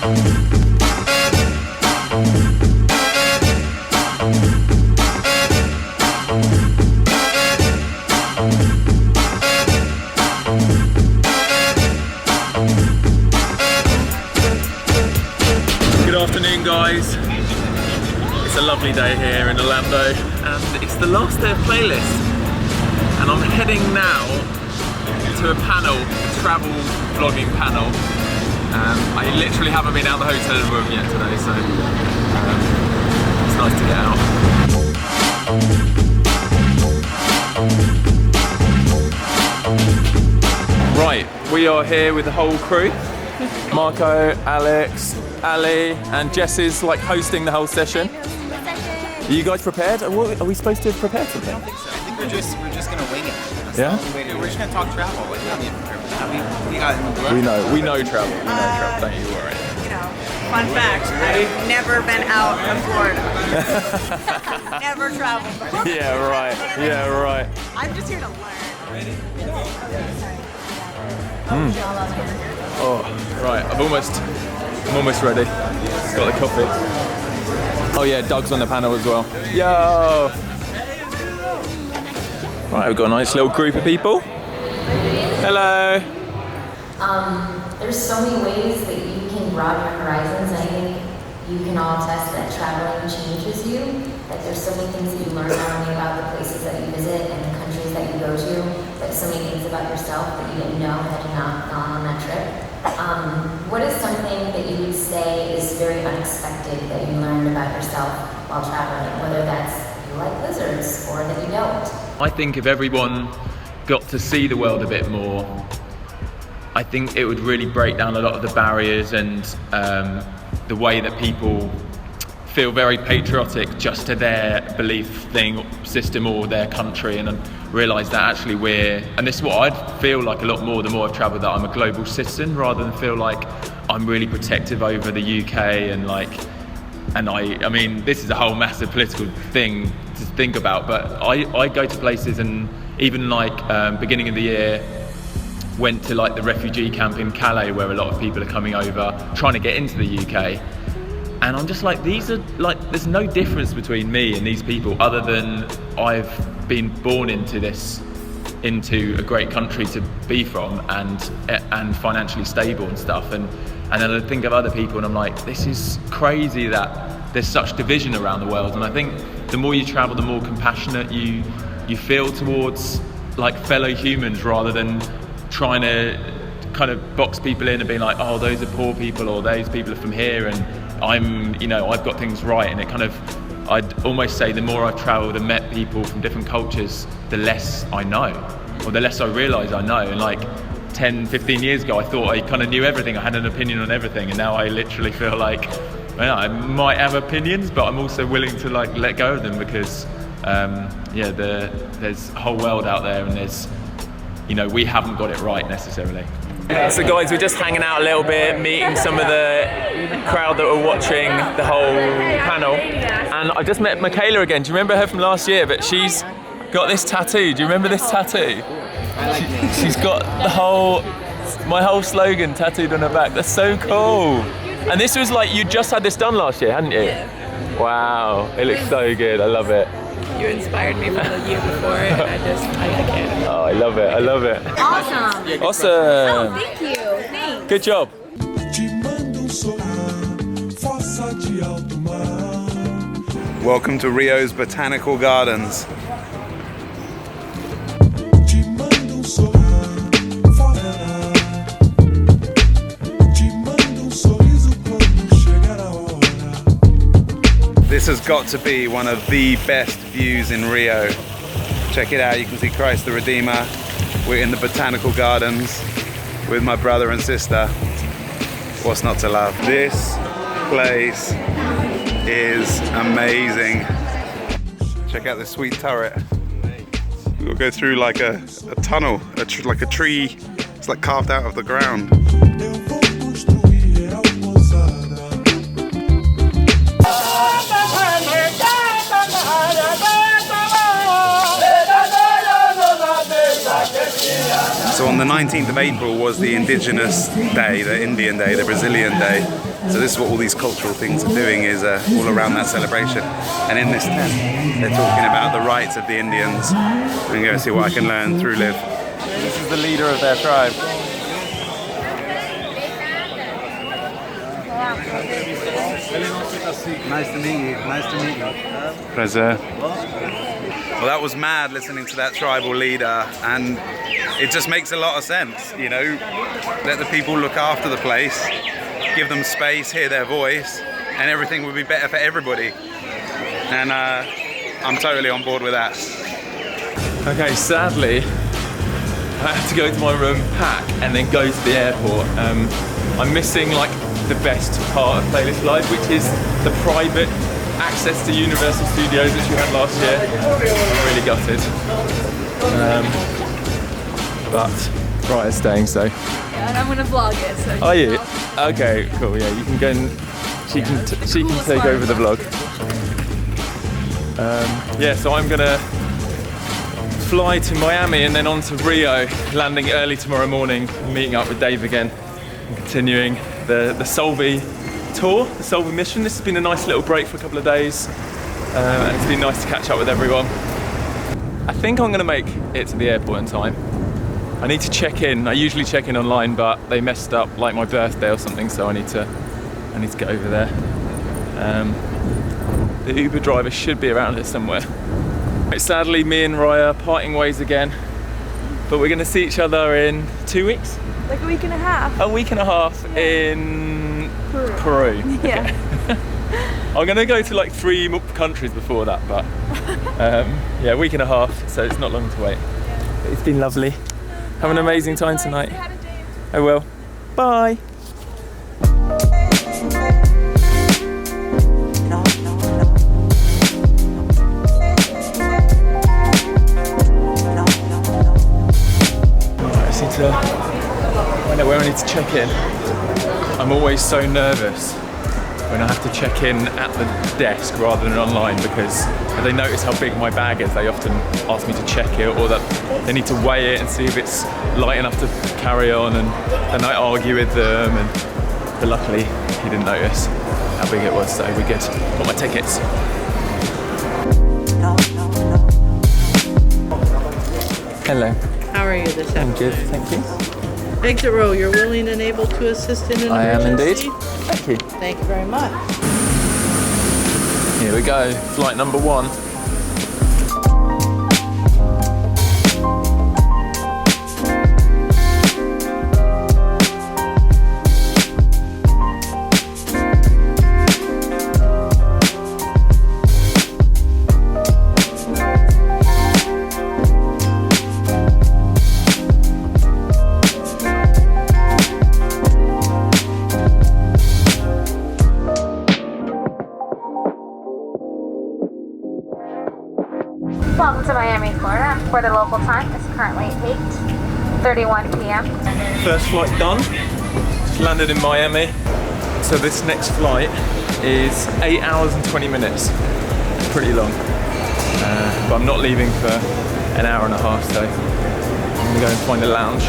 Good afternoon, guys. It's a lovely day here in Orlando, and it's the last day of playlist. And I'm heading now to a panel, a travel vlogging panel. I literally haven't been out of the hotel room yet today, so it's nice to get out. Right, we are here with the whole crew. Marco, Alex, Alli, and Jess is like hosting the whole session. Are you guys prepared? Are we supposed to prepare something? I don't think so. I think we're just gonna wing it. That's Yeah? we're just gonna talk travel. What do you mean? We got We know travel. We know travel. Don't you worry. You know, fun fact, I've never been out of Florida. Never traveled. Yeah, right. Yeah, right. I'm just here to learn. Oh, right. I'm almost ready. Got the coffee. Oh yeah, Doug's on the panel as well. Yo. Right, we've got a nice little group of people. Hello. There's so many ways that you can broaden your horizons. I think you can all attest that traveling changes you. Like there's so many things that you learn not only about the places that you visit and the countries that you go to, but so many things about yourself that you didn't know had you not gone on that trip. What is something that you would say is very unexpected that you learned about yourself while traveling, whether that's you like lizards or that you don't? I think if everyone got to see the world a bit more, I think it would really break down a lot of the barriers and the way that people feel very patriotic just to their belief system or their country, and realise that actually and this is what I'd feel like a lot more the more I've travelled, that I'm a global citizen rather than feel like I'm really protective over the UK and I mean this is a whole massive political thing to think about, but I go to places and even beginning of the year went to the refugee camp in Calais where a lot of people are coming over trying to get into the UK. And I'm just there's no difference between me and these people other than I've been born into a great country to be from and financially stable and stuff. And then I think of other people and I'm like, this is crazy that there's such division around the world. And I think the more you travel, the more compassionate you feel towards fellow humans rather than trying to kind of box people in and being like, oh, those are poor people or those people are from here and I've got things right. And I'd almost say the more I've traveled and met people from different cultures, the less I know, or the less I realise I know. And 10, 15 years ago, I thought I kind of knew everything. I had an opinion on everything. And now I literally feel like, I might have opinions, but I'm also willing to let go of them because, there's a whole world out there and there's, we haven't got it right necessarily. So guys, we're just hanging out a little bit, meeting some of the crowd that were watching the whole panel. And I just met Michaela again. Do you remember her from last year? But she's got this tattoo. Do you remember this tattoo? She's got my whole slogan tattooed on her back. That's so cool. And this was you just had this done last year, hadn't you? Yeah. Wow, it looks so good. I love it. You inspired me from the year before, and I can't. Oh, I love it. I love it. Awesome. Awesome. Oh, thank you. Thanks. Good job. Welcome to Rio's Botanical Gardens. This has got to be one of the best views in Rio. Check it out, you can see Christ the Redeemer. We're in the Botanical Gardens with my brother and sister. What's not to love? This place is amazing. Check out this sweet turret. We'll go through a tunnel, like a tree. It's carved out of the ground. So on the 19th of April was the Indigenous Day, the Indian Day, the Brazilian Day. So this is what all these cultural things are doing, is all around that celebration. And in this tent, they're talking about the rights of the Indians. I'm going to see what I can learn through Liv. This is the leader of their tribe. Nice to meet you. Nice to meet you. Pleasure. Well, that was mad listening to that tribal leader, and it just makes a lot of sense, you know. Let the people look after the place, give them space, hear their voice, and everything would be better for everybody. And I'm totally on board with that. Okay, sadly, I have to go to my room, pack, and then go to the airport. I'm missing like the best part of Playlist Live, which is the private access to Universal Studios which you had last year. I'm really gutted. But Raya's staying, so. Yeah, and I'm gonna vlog it. So Are you? Okay, cool. Yeah, you can go and she can take over the vlog. Yeah, so I'm gonna fly to Miami and then on to Rio, landing early tomorrow morning, meeting up with Dave again, and continuing the Solvi tour, the Solvi mission. This has been a nice little break for a couple of days, and it's been nice to catch up with everyone. I think I'm gonna make it to the airport in time. I need to check in. I usually check in online, but they messed up like my birthday or something, so I need to get over there. The Uber driver should be around here somewhere. Right, sadly, me and Raya parting ways again, but we're gonna see each other in 2 weeks? like a week and a half. A week and a half in Peru. Yeah. Okay. I'm gonna go to like 3 countries before that, but yeah, a week and a half, so it's not long to wait. But it's been lovely. Have an amazing time tonight. I will. Bye. Where I need to check in. I'm always so nervous when I have to check in at the desk rather than online, because if they notice how big my bag is, they often ask me to check it, or that they need to weigh it and see if it's light enough to carry on, and then I argue with them, but luckily he didn't notice how big it was, so we're good. Got my tickets. Hello. How are you this afternoon? I'm good, thank you. Exit row, you're willing and able to assist in an I am emergency? indeed. Thank you. Thank you very much. Here we go, flight number 1. Welcome to Miami, Florida. For the local time, it's currently 8:31 p.m. First flight done. Just landed in Miami. So this next flight is 8 hours and 20 minutes. Pretty long. But I'm not leaving for an hour and a half, so I'm gonna go and find a lounge.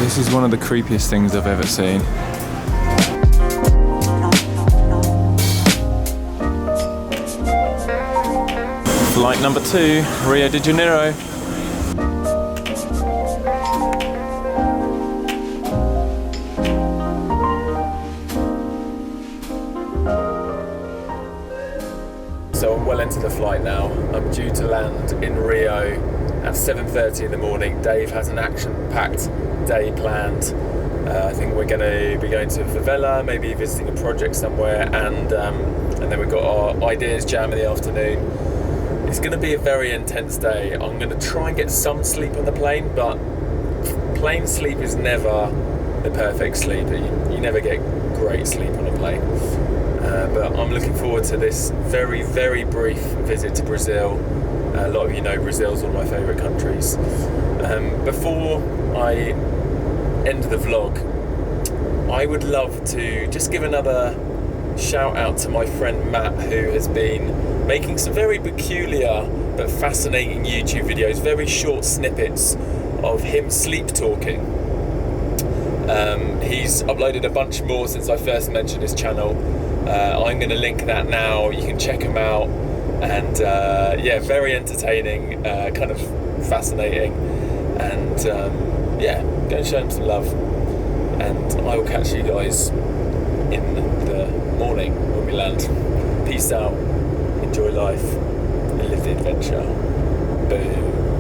This is one of the creepiest things I've ever seen. Flight number 2, Rio de Janeiro. So I'm well into the flight now. I'm due to land in Rio at 7:30 in the morning. Dave has an action-packed day planned. I think we're going to be going to a favela, maybe visiting a project somewhere, and then we've got our ideas jam in the afternoon. It's going to be a very intense day. I'm going to try and get some sleep on the plane, but plane sleep is never the perfect sleep. You never get great sleep on a plane. But I'm looking forward to this very, very brief visit to Brazil. A lot of you know Brazil's one of my favourite countries. Before I end the vlog, I would love to just give another shout out to my friend Matt, who has been making some very peculiar but fascinating YouTube videos, very short snippets of him sleep talking. He's uploaded a bunch more since I first mentioned his channel. I'm going to link that now. You can check him out, and yeah, very entertaining, kind of fascinating, and yeah, go and show him some love. And I will catch you guys in the morning when we land. Peace out, enjoy life, and live the adventure. Boom.